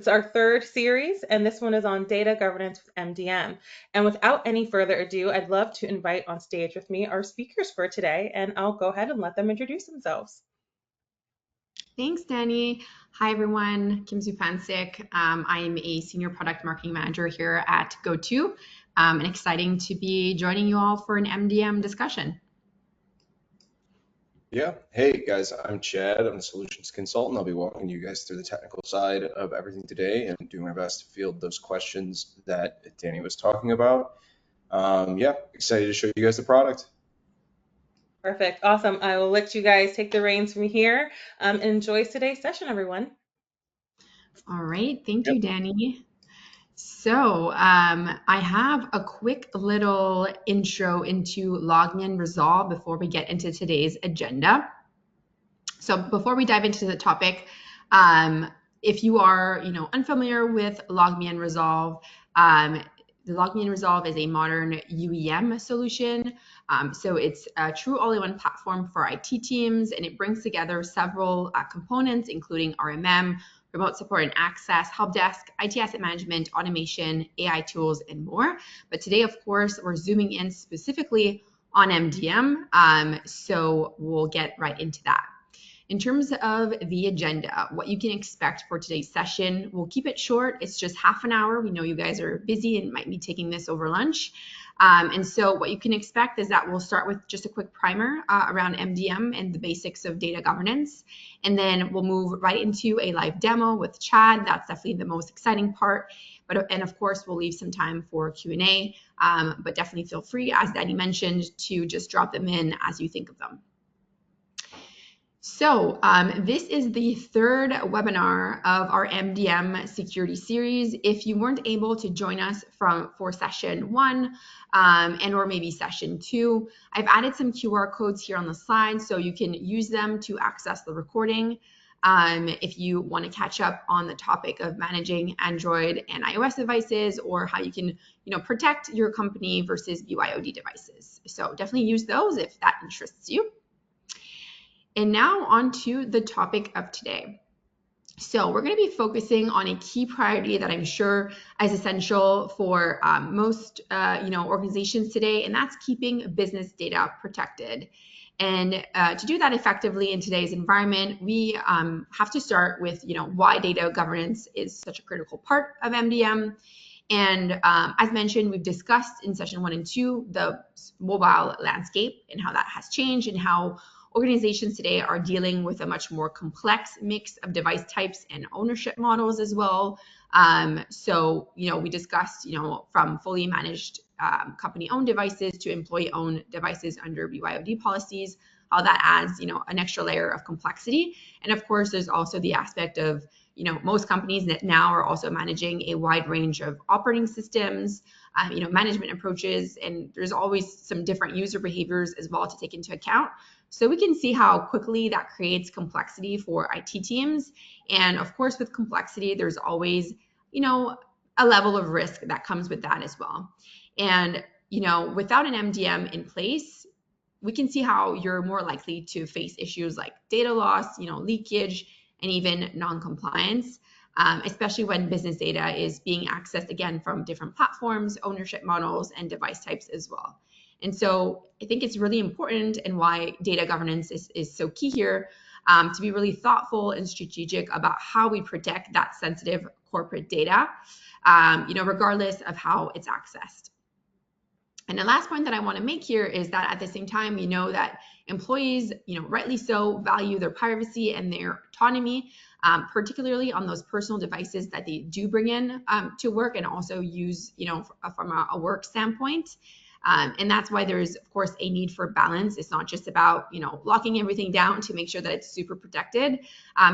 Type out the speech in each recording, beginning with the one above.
It's our third series, and this one is on data governance with MDM. And without any further ado, I'd love to invite on stage with me our speakers for today, and I'll go ahead and let them introduce themselves. Thanks, Danny. Hi, everyone. Kim Zupancic. I'm a Senior Product Marketing Manager here at GoTo, and exciting to be joining you all for an MDM discussion. Yeah. Hey, guys, I'm Chad. I'm a solutions consultant. I'll be walking you guys through the technical side of everything today and doing my best to field those questions that Danny was talking about. Yeah, excited to show you guys the product. Perfect. Awesome. I will let you guys take the reins from here. Enjoy today's session, everyone. All right. Thank you, Danny. So I have a quick little intro into LogMeIn Resolve before we get into today's agenda. So before we dive into the topic, if you are unfamiliar with LogMeIn Resolve, the LogMeIn Resolve is a modern UEM solution. So it's a true all-in-one platform for IT teams, and it brings together several components, including RMM, remote support and access, help desk, IT asset management, automation, AI tools, and more. But today, of course, we're zooming in specifically on MDM. So we'll get right into that. In terms of the agenda, what you can expect for today's session, we'll keep it short. It's just half an hour. We know you guys are busy and might be taking this over lunch. And so what you can expect is that we'll start with just a quick primer around MDM and the basics of data governance. And then we'll move right into a live demo with Chad. That's definitely the most exciting part. And of course, we'll leave some time for Q&A, but definitely feel free, as Danny mentioned, to just drop them in as you think of them. So this is the third webinar of our MDM security series. If you weren't able to join us for session 1 and or maybe session 2, I've added some QR codes here on the slide so you can use them to access the recording. If you want to catch up on the topic of managing Android and iOS devices, or how you can protect your company versus BYOD devices. So definitely use those if that interests you. And now on to the topic of today. So we're going to be focusing on a key priority that I'm sure is essential for most organizations today, and that's keeping business data protected. And to do that effectively in today's environment, we have to start with why data governance is such a critical part of MDM. And as mentioned, we've discussed in session 1 and 2 the mobile landscape and how that has changed, and how organizations today are dealing with a much more complex mix of device types and ownership models as well. So, we discussed, from fully managed company-owned devices to employee-owned devices under BYOD policies, how that adds, an extra layer of complexity. And of course, there's also the aspect of, most companies that now are also managing a wide range of operating systems, management approaches, and there's always some different user behaviors as well to take into account. So we can see how quickly that creates complexity for IT teams. And of course, with complexity, there's always, a level of risk that comes with that as well. And, without an MDM in place, we can see how you're more likely to face issues like data loss, leakage, and even non-compliance, especially when business data is being accessed, again, from different platforms, ownership models, and device types as well. And so I think it's really important, and why data governance is so key here, to be really thoughtful and strategic about how we protect that sensitive corporate data, regardless of how it's accessed. And the last point that I want to make here is that at the same time, we know that employees, rightly so, value their privacy and their autonomy, particularly on those personal devices that they do bring in to work and also use, from a work standpoint. And that's why there's, of course, a need for balance. It's not just about, locking everything down to make sure that it's super protected.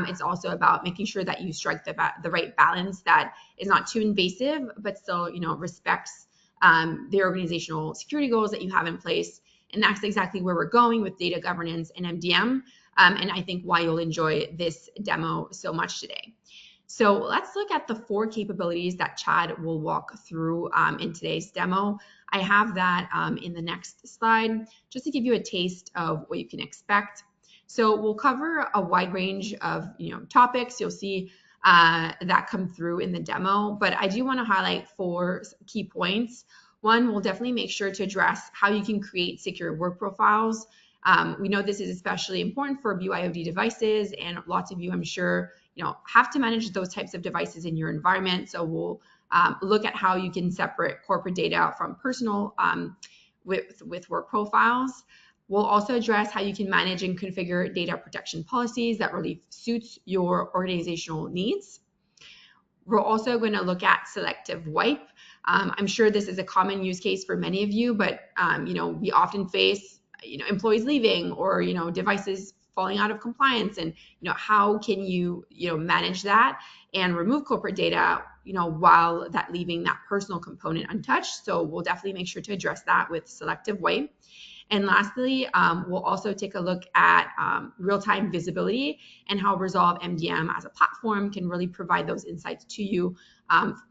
It's also about making sure that you strike the right balance that is not too invasive, but still, respects the organizational security goals that you have in place. And that's exactly where we're going with data governance and MDM. And I think why you'll enjoy this demo so much today. So let's look at the 4 capabilities that Chad will walk through in today's demo. I have that in the next slide, just to give you a taste of what you can expect. So we'll cover a wide range of topics. You'll see that come through in the demo, but I do want to highlight 4 key points. One, we'll definitely make sure to address how you can create secure work profiles. We know this is especially important for BYOD devices, and lots of you, I'm sure, have to manage those types of devices in your environment. So we'll look at how you can separate corporate data from personal with work profiles. We'll also address how you can manage and configure data protection policies that really suits your organizational needs. We're also going to look at selective wipe. I'm sure this is a common use case for many of you, but we often face employees leaving or devices falling out of compliance, and how can you manage that and remove corporate data while leaving that personal component untouched. So we'll definitely make sure to address that with selective wipe. And lastly, we'll also take a look at real-time visibility and how Resolve MDM as a platform can really provide those insights to you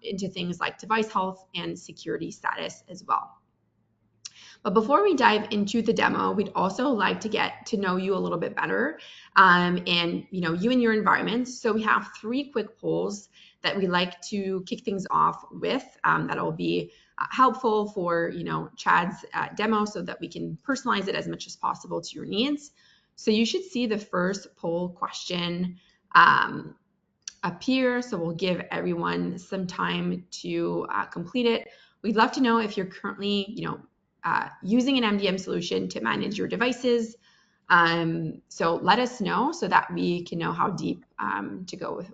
into things like device health and security status as well. But before we dive into the demo, we'd also like to get to know you a little bit better and you and your environment. So we have 3 quick polls that we like to kick things off with that'll be helpful for Chad's demo so that we can personalize it as much as possible to your needs. So you should see the first poll question up here. So we'll give everyone some time to complete it. We'd love to know if you're currently using an MDM solution to manage your devices. So let us know so that we can know how deep to go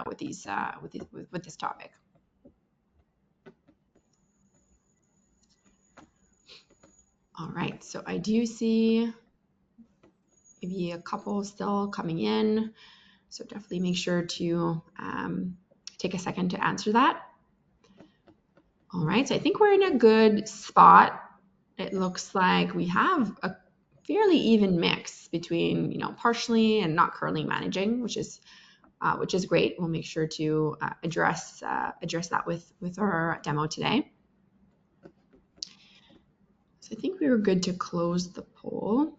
with this topic. All right, so I do see maybe a couple still coming in. So definitely make sure to take a second to answer that. All right, so I think we're in a good spot. It looks like we have a fairly even mix between partially and not currently managing, which is great. We'll make sure to address that with our demo today. So I think we were good to close the poll.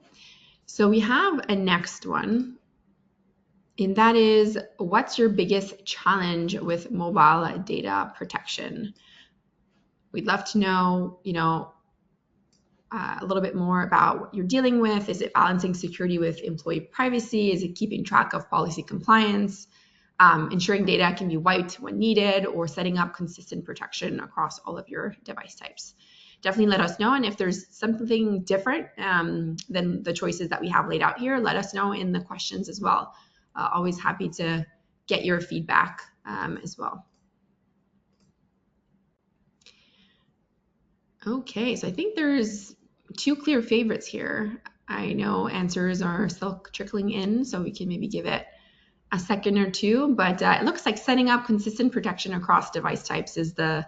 So we have a next one, and that is, what's your biggest challenge with mobile data protection? We'd love to know, a little bit more about what you're dealing with. Is it balancing security with employee privacy? Is it keeping track of policy compliance, ensuring data can be wiped when needed, or setting up consistent protection across all of your device types? Definitely let us know. And if there's something different than the choices that we have laid out here, let us know in the questions as well. Always happy to get your feedback as well. Okay, so I think there's 2 clear favorites here. I know answers are still trickling in, so we can maybe give it a second or 2, but it looks like setting up consistent protection across device types is the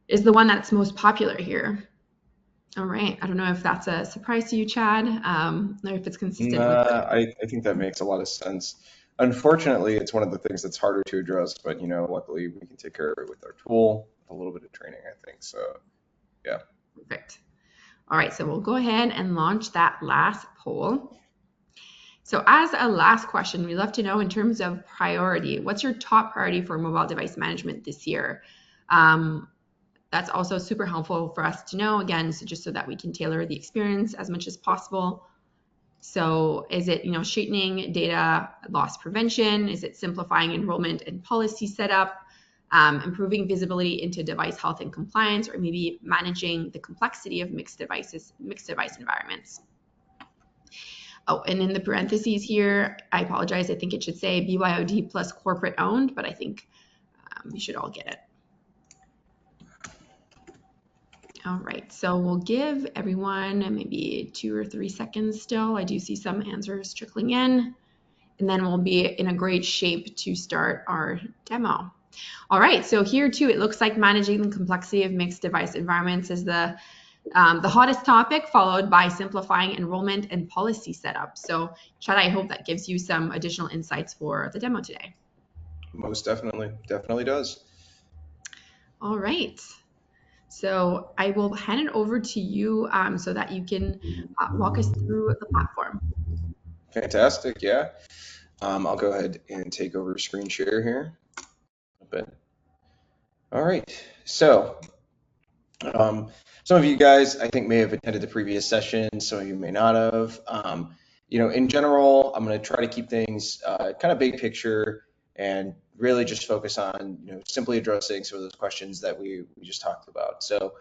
one that's most popular here. All right, I don't know if that's a surprise to you, Chad, or if it's consistent with... I think that makes a lot of sense. Unfortunately, it's one of the things that's harder to address, but luckily we can take care of it with our tool, with a little bit of training, I think. So, yeah. Perfect. All right, so we'll go ahead and launch that last poll. So as a last question, we'd love to know, in terms of priority, what's your top priority for mobile device management this year? That's also super helpful for us to know, again, so just so that we can tailor the experience as much as possible. So is it, straightening data loss prevention? Is it simplifying enrollment and policy setup? Improving visibility into device health and compliance, or maybe managing the complexity of mixed device environments? Oh, and in the parentheses here, I apologize, I think it should say BYOD plus corporate owned, but I think we should all get it. All right, so we'll give everyone maybe 2 or 3 seconds still. I do see some answers trickling in, and then we'll be in a great shape to start our demo. All right, so here too, it looks like managing the complexity of mixed device environments is the hottest topic, followed by simplifying enrollment and policy setup. So Chad, I hope that gives you some additional insights for the demo today. Most definitely does. All right. So I will hand it over to you so that you can walk us through the platform. Fantastic, yeah. I'll go ahead and take over screen share here a bit. All right, so um, some of you guys, I think, may have attended the previous session. Some of you may not have. In general, I'm going to try to keep things kind of big picture and really just focus on, simply addressing some of those questions that we just talked about. So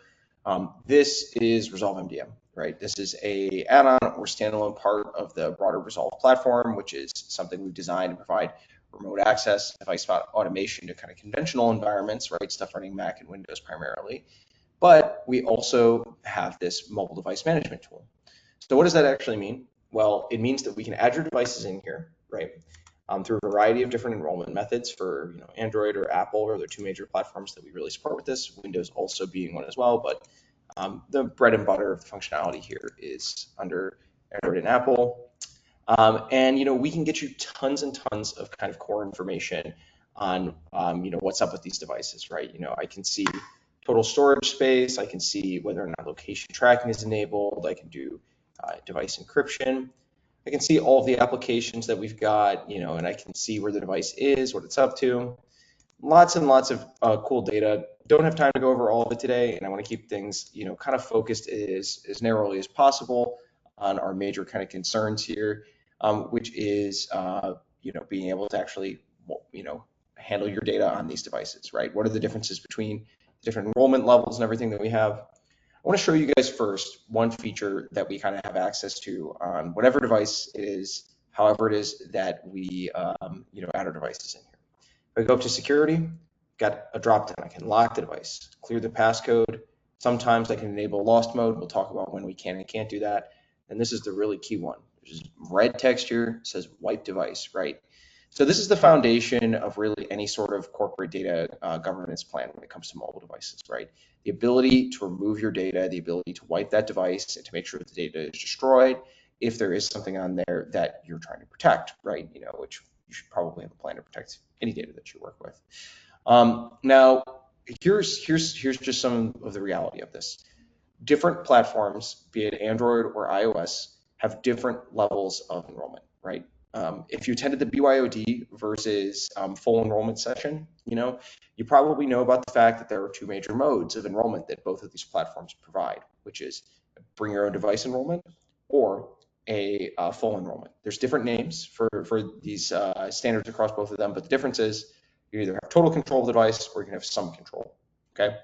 this is Resolve MDM, right? This is a add-on or standalone part of the broader Resolve platform, which is something we've designed to provide remote access, device automation to kind of conventional environments, right? Stuff running Mac and Windows primarily. But we also have this mobile device management tool. So what does that actually mean? Well, it means that we can add your devices in here, right? Through a variety of different enrollment methods for Android or Apple, or the two major platforms that we really support with this. Windows also being one as well, but the bread and butter of the functionality here is under Android and Apple. We can get you tons and tons of kind of core information on what's up with these devices, right? I can see total storage space, I can see whether or not location tracking is enabled, I can do device encryption, I can see all of the applications that we've got, and I can see where the device is, what it's up to. Lots and lots of cool data. Don't have time to go over all of it today, and I want to keep things, kind of focused as narrowly as possible on our major kind of concerns here, which is, being able to actually, handle your data on these devices, right? What are the differences between different enrollment levels and everything that we have? I want to show you guys first one feature that we kind of have access to on whatever device it is, however it is that we, add our devices in here. If I go up to security, got a drop down. I can lock the device, clear the passcode. Sometimes I can enable lost mode. We'll talk about when we can and can't do that. And this is the really key one. There's red text here, says wipe device, right? So this is the foundation of really any sort of corporate data governance plan when it comes to mobile devices, right? The ability to remove your data, the ability to wipe that device and to make sure that the data is destroyed if there is something on there that you're trying to protect, right? Which you should probably have a plan to protect any data that you work with. Now, here's just some of the reality of this. Different platforms, be it Android or iOS, have different levels of enrollment, right? If you attended the BYOD versus full enrollment session, you probably know about the fact that there are two major modes of enrollment that both of these platforms provide, which is bring your own device enrollment or a full enrollment. There's different names for these standards across both of them, but the difference is you either have total control of the device or you can have some control, okay?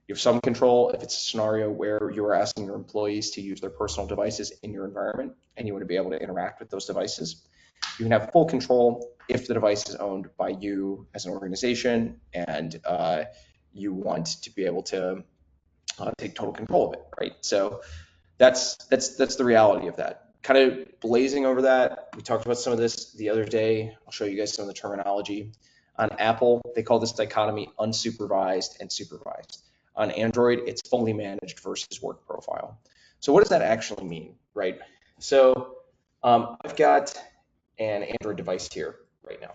You have some control if it's a scenario where you are asking your employees to use their personal devices in your environment and you want to be able to interact with those devices. You can have full control if the device is owned by you as an organization and you want to be able to take total control of it, right? So that's the reality of that. Kind of blazing over that, we talked about some of this the other day. I'll show you guys some of the terminology. On Apple, they call this dichotomy unsupervised and supervised. On Android, it's fully managed versus work profile. So what does that actually mean, right? So I've got an Android device here right now.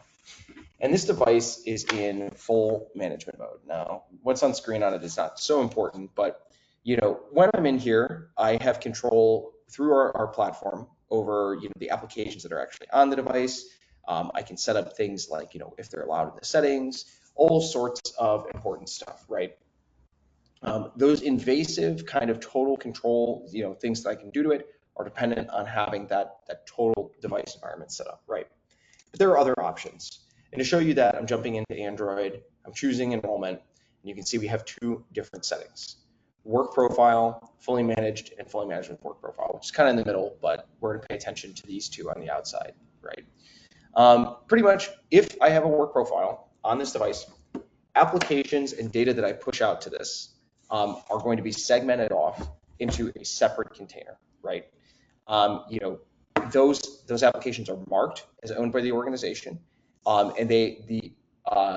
And this device is in full management mode. Now, what's on screen on it is not so important, but when I'm in here, I have control through our platform over the applications that are actually on the device. I can set up things like if they're allowed in the settings, all sorts of important stuff, right? Those invasive kind of total control, things that I can do to it are dependent on having that total device environment set up, right? But there are other options. And to show you that, I'm jumping into Android, I'm choosing enrollment, and you can see we have two different settings. Work profile, fully managed, and fully managed with work profile, which is kind of in the middle, but we're going to pay attention to these two on the outside, right? Pretty much, if I have a work profile on this device, applications and data that I push out to this are going to be segmented off into a separate container, right? Those applications are marked as owned by the organization, and the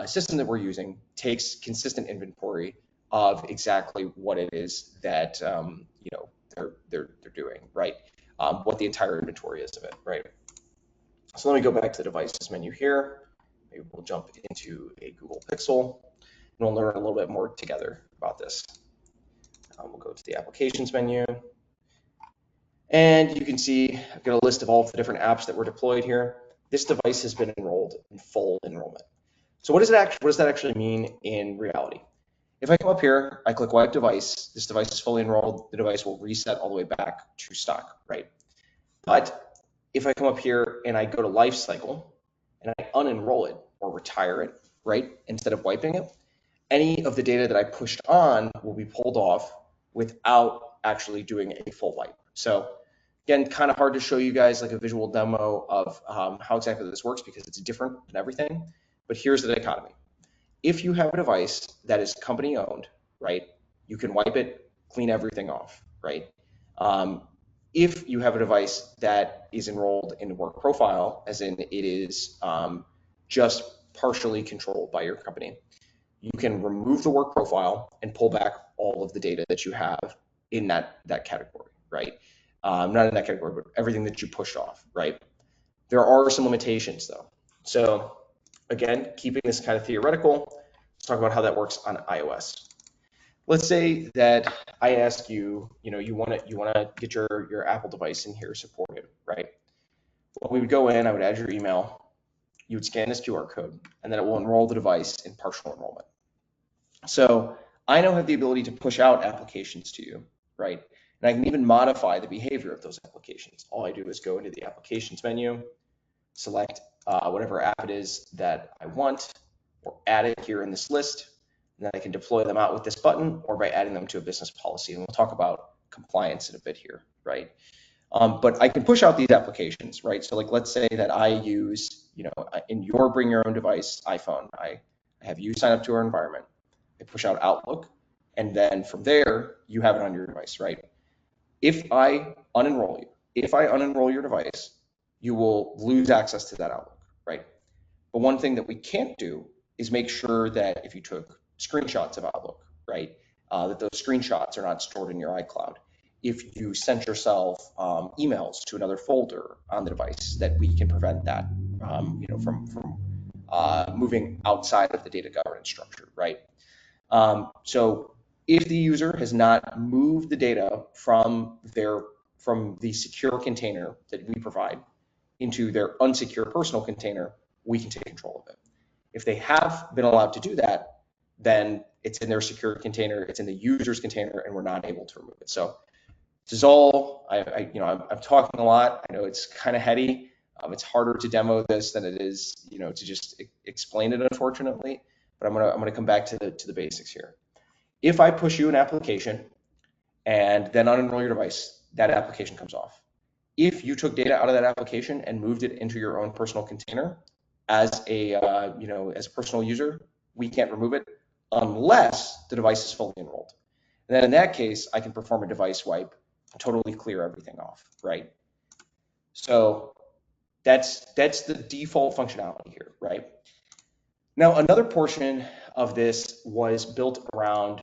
system that we're using takes consistent inventory of exactly what it is that they're doing, right? What the entire inventory is of it, right? So let me go back to the devices menu here. Maybe we'll jump into a Google Pixel, and we'll learn a little bit more together about this. We'll go to the applications menu. And you can see I've got a list of all of the different apps that were deployed here. this device has been enrolled in full enrollment. So what does that actually mean in reality? If I come up here, I click wipe device, this device is fully enrolled, the device will reset all the way back to stock, right? But if I come up here and I go to life cycle and I unenroll it or retire it, right, instead of wiping it, any of the data that I pushed on will be pulled off without actually doing a full wipe. So again, kind of hard to show you guys like a visual demo of how exactly this works because it's different than everything. But here's the dichotomy. If you have a device that is company owned, right, you can wipe it, clean everything off, right? If you have a device that is enrolled in work profile, as in it is just partially controlled by your company, you can remove the work profile and pull back all of the data that you have in that category, right? Not in that category, but everything that you pushed off, right? There are some limitations though. So again, keeping this kind of theoretical, let's talk about how that works on iOS. Let's say that I ask you, you want to get your Apple device in here supported, right? Well, we would go in, I would add your email, you would scan this QR code, and then it will enroll the device in partial enrollment. So I now have the ability to push out applications to you, right? And I can even modify the behavior of those applications. All I do is go into the applications menu, select whatever app it is that I want, or add it here in this list, and then I can deploy them out with this button or by adding them to a business policy. And we'll talk about compliance in a bit here, right? But I can push out these applications, right? So like, let's say that I use, in your bring your own device iPhone, I have you sign up to our environment. I push out Outlook, and then from there, you have it on your device, right? If I unenroll your device, you will lose access to that Outlook, right? But one thing that we can't do is make sure that if you took screenshots of Outlook, right, that those screenshots are not stored in your iCloud. If you sent yourself emails to another folder on the device, that we can prevent that, from moving outside of the data governance structure, right? So if the user has not moved the data from the secure container that we provide into their unsecure personal container, we can take control of it. If they have been allowed to do that, then it's in their secure container, it's in the user's container, and we're not able to remove it. So this is all, I'm talking a lot. I know it's kind of heady. It's harder to demo this than it is, to just explain it, unfortunately. But I'm gonna come back to the basics here. If I push you an application and then unenroll your device, that application comes off. If you took data out of that application and moved it into your own personal container as as a personal user, we can't remove it unless the device is fully enrolled. And then in that case, I can perform a device wipe and totally clear everything off, right? So that's the default functionality here, right? Now, another portion of this was built around,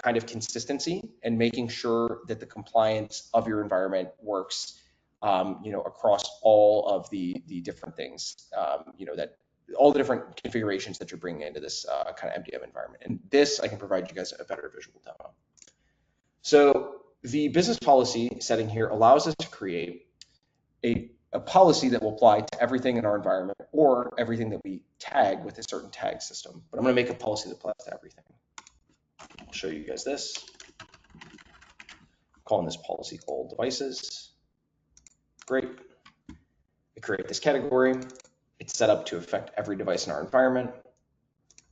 kind of consistency and making sure that the compliance of your environment works, across all of the different things, that all the different configurations that you're bringing into this kind of MDM environment. And this, I can provide you guys a better visual demo. So the business policy setting here allows us to create a policy that will apply to everything in our environment or everything that we tag with a certain tag system. But I'm going to make a policy that applies to everything. I'll show you guys this. I'm calling this policy all devices. Great. I create this category. It's set up to affect every device in our environment.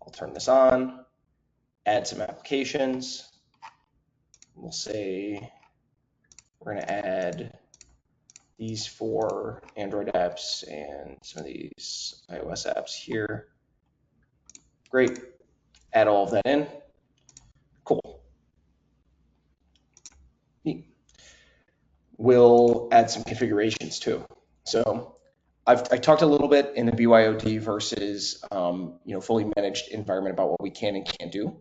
I'll turn this on, add some applications. We'll say we're going to add these 4 Android apps and some of these iOS apps here. Great. Add all of that in. Cool. Neat. We'll add some configurations too. So I talked a little bit in the BYOD versus fully managed environment about what we can and can't do.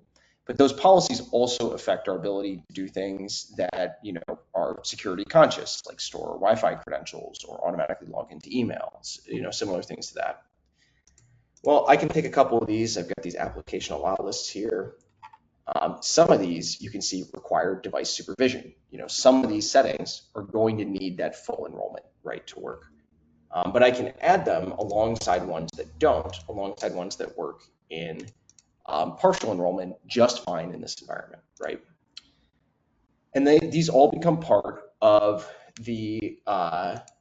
But those policies also affect our ability to do things that are security conscious, like store Wi-Fi credentials or automatically log into emails, similar things to that. Well, I can take a couple of these. I've got these application allow lists here. Some of these you can see require device supervision. Some of these settings are going to need that full enrollment right to work. But I can add them alongside ones that don't, alongside ones that work in partial enrollment just fine in this environment, right? And these all become part of the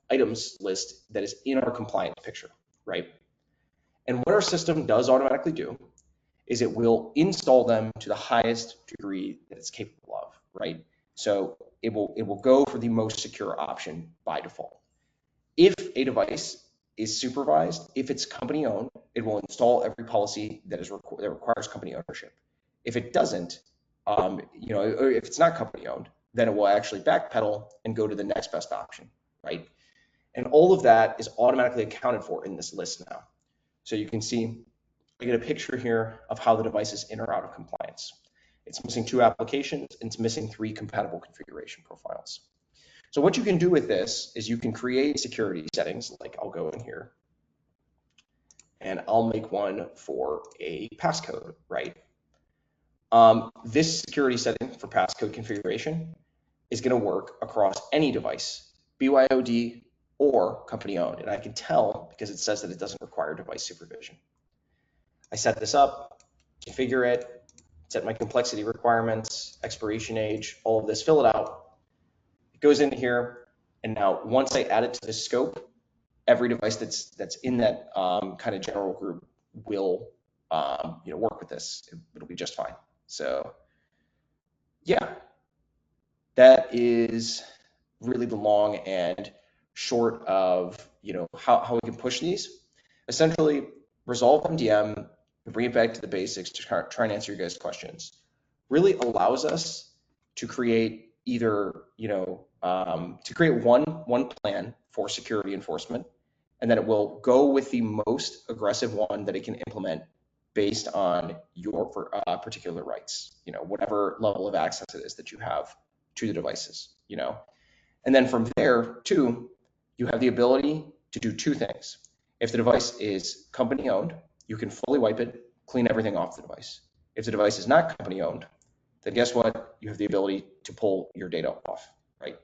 items list that is in our compliance picture, right? And what our system does automatically do is it will install them to the highest degree that it's capable of, right? So it will go for the most secure option by default. If a device is supervised, if it's company owned, it will install every policy that requires company ownership. If it doesn't, or if it's not company owned, then it will actually backpedal and go to the next best option, right? And all of that is automatically accounted for in this list now. So you can see, I get a picture here of how the device is in or out of compliance. It's missing 2 applications and it's missing 3 compatible configuration profiles. So what you can do with this is you can create security settings, like I'll go in here and I'll make one for a passcode, right? This security setting for passcode configuration is going to work across any device, BYOD or company owned. And I can tell because it says that it doesn't require device supervision. I set this up, configure it, set my complexity requirements, expiration age, all of this, fill it out. It goes in here, and now once I add it to the scope, every device that's in that kind of general group will work with this. It'll be just fine. So yeah, that is really the long and short of how we can push these. Essentially, resolve MDM, bring it back to the basics to try and answer your guys' questions. Really allows us to create either to create one plan for security enforcement, and then it will go with the most aggressive one that it can implement based on your particular rights, whatever level of access it is that you have to the devices, And then from there, too, you have the ability to do 2 things. If the device is company owned, you can fully wipe it, clean everything off the device. If the device is not company owned, then guess what? You have the ability to pull your data off, right?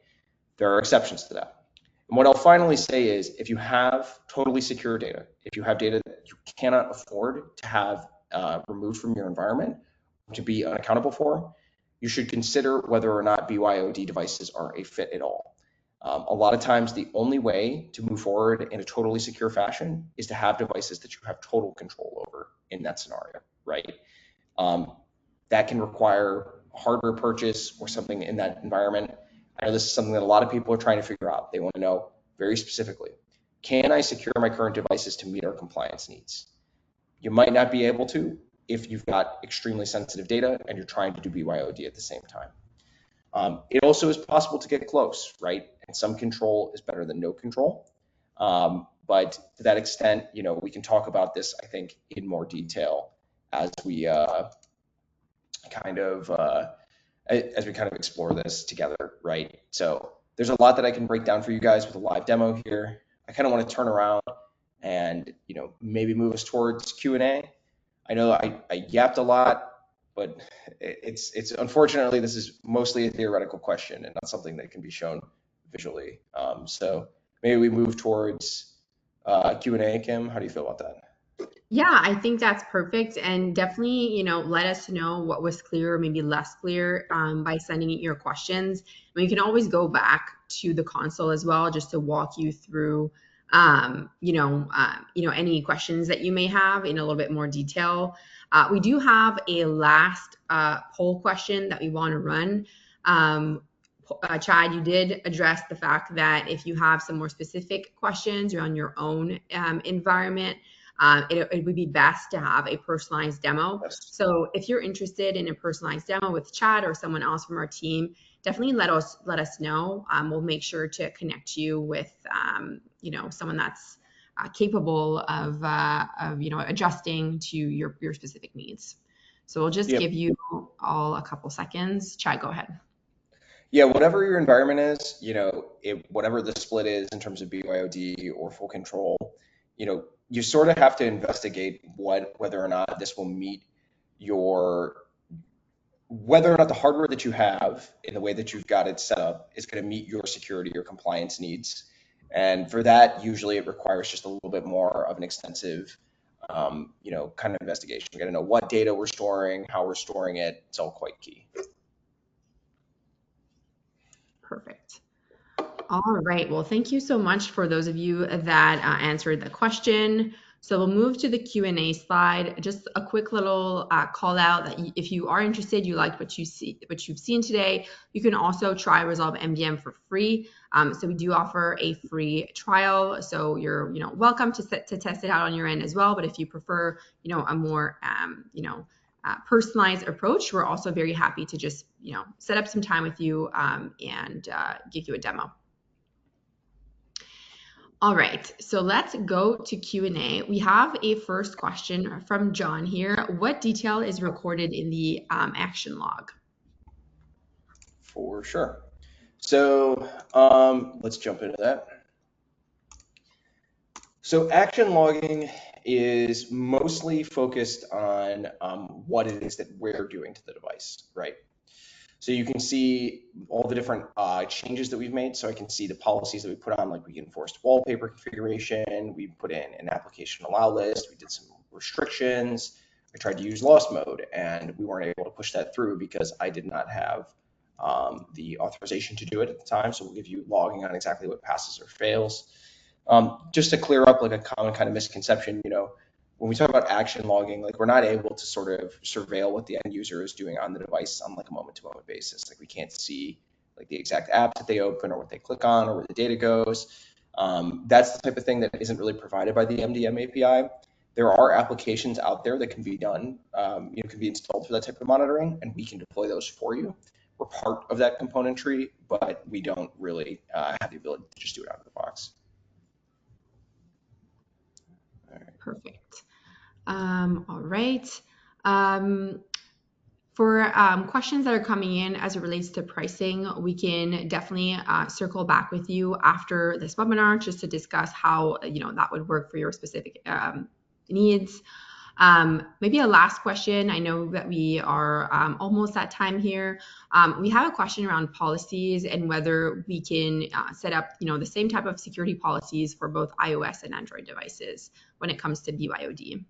There are exceptions to that. And what I'll finally say is if you have totally secure data, if you have data that you cannot afford to have removed from your environment, to be unaccountable for, you should consider whether or not BYOD devices are a fit at all. A lot of times, the only way to move forward in a totally secure fashion is to have devices that you have total control over in that scenario, right? That can require hardware purchase or something in that environment. I know this is something that a lot of people are trying to figure out. They want to know very specifically, can I secure my current devices to meet our compliance needs? You might not be able to if you've got extremely sensitive data and you're trying to do BYOD at the same time. It also is possible to get close, right? And some control is better than no control. But to that extent, we can talk about this, I think, in more detail as we kind of explore this together, right? So there's a lot that I can break down for you guys with a live demo here. I kind of want to turn around and maybe move us towards Q&A. I know I yapped a lot, but it's unfortunately this is mostly a theoretical question and not something that can be shown visually. So maybe we move towards Q&A. Kim, how do you feel about that? Yeah, I think that's perfect. And definitely, let us know what was clear or maybe less clear by sending in your questions. And you can always go back to the console as well, just to walk you through, any questions that you may have in a little bit more detail. We do have a last poll question that we want to run. Chad, you did address the fact that if you have some more specific questions around your own environment, it would be best to have a personalized demo. Yes. So if you're interested in a personalized demo with Chad or someone else from our team, definitely let us know. We'll make sure to connect you with someone that's capable of adjusting to your specific needs. So we'll just give you all a couple seconds. Chad, go ahead. Yeah, whatever your environment is, whatever the split is in terms of BYOD or full control, you sort of have to investigate whether or not this will meet whether or not the hardware that you have in the way that you've got it set up is going to meet your security or compliance needs. And for that, usually it requires just a little bit more of an extensive, kind of investigation. We got to know what data we're storing, how we're storing it. It's all quite key. Perfect. All right. Well, thank you so much for those of you that answered the question. So we'll move to the Q&A slide. Just a quick little call out that if you are interested, you liked what you've seen today, you can also try Resolve MDM for free. So we do offer a free trial. So you're welcome to test it out on your end as well. But if you prefer a more personalized approach, we're also very happy to just set up some time with you and give you a demo. All right, so let's go to Q&A. We have a first question from John here. What detail is recorded in the action log? For sure. So let's jump into that. So action logging is mostly focused on what it is that we're doing to the device, right? So you can see all the different changes that we've made. So I can see the policies that we put on, like we enforced wallpaper configuration, we put in an application allow list, we did some restrictions, I tried to use lost mode, and we weren't able to push that through because I did not have the authorization to do it at the time. So we'll give you logging on exactly what passes or fails. Just to clear up like a common kind of misconception, when we talk about action logging, like we're not able to sort of surveil what the end user is doing on the device on like a moment-to-moment basis. Like we can't see like the exact apps that they open or what they click on or where the data goes. That's the type of thing that isn't really provided by the MDM API. There are applications out there that can be done, can be installed for that type of monitoring, and we can deploy those for you. We're part of that componentry, but we don't really have the ability to just do it out of the box. All right. Perfect. All right. For questions that are coming in as it relates to pricing, we can definitely circle back with you after this webinar just to discuss how that would work for your specific needs. Maybe a last question. I know that we are almost at time here. We have a question around policies and whether we can set up the same type of security policies for both iOS and Android devices when it comes to BYOD.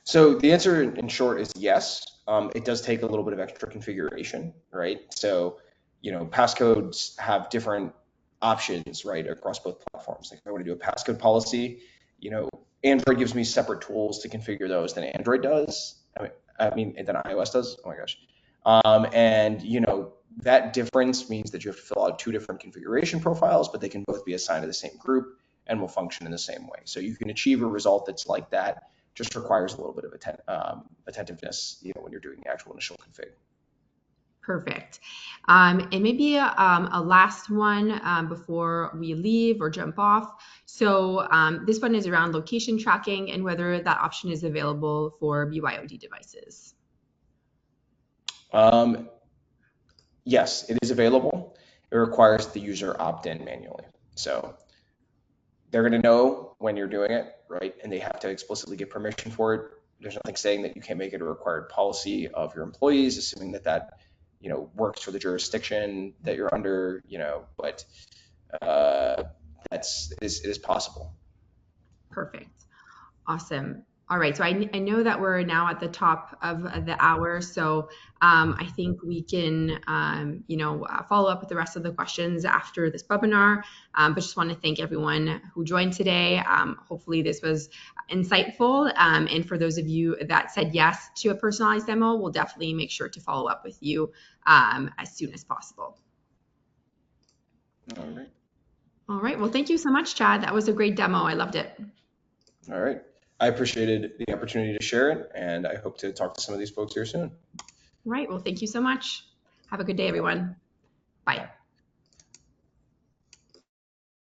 So the answer in short is yes. It does take a little bit of extra configuration, right? So, passcodes have different options, right, across both platforms. Like if I want to do a passcode policy, Android gives me separate tools to configure those than Android does. I mean than iOS does. Oh my gosh. That difference means that you have to fill out two different configuration profiles, but they can both be assigned to the same group and will function in the same way. So you can achieve a result that's like that. Just requires a little bit of attentiveness, when you're doing the actual initial config. Perfect. And maybe a last one before we leave or jump off. So this one is around location tracking and whether that option is available for BYOD devices. Yes, it is available. It requires the user opt in manually. So they're going to know when you're doing it, right? And they have to explicitly give permission for it. There's nothing saying that you can't make it a required policy of your employees, assuming that works for the jurisdiction that you're under, but it is possible. Perfect. Awesome. All right, so I know that we're now at the top of the hour, so I think we can, follow up with the rest of the questions after this webinar. But just want to thank everyone who joined today. Hopefully this was insightful, and for those of you that said yes to a personalized demo, we'll definitely make sure to follow up with you as soon as possible. All right. All right. Well, thank you so much, Chad. That was a great demo. I loved it. All right. I appreciated the opportunity to share it, and I hope to talk to some of these folks here soon. All right. Well, thank you so much. Have a good day, everyone. Bye.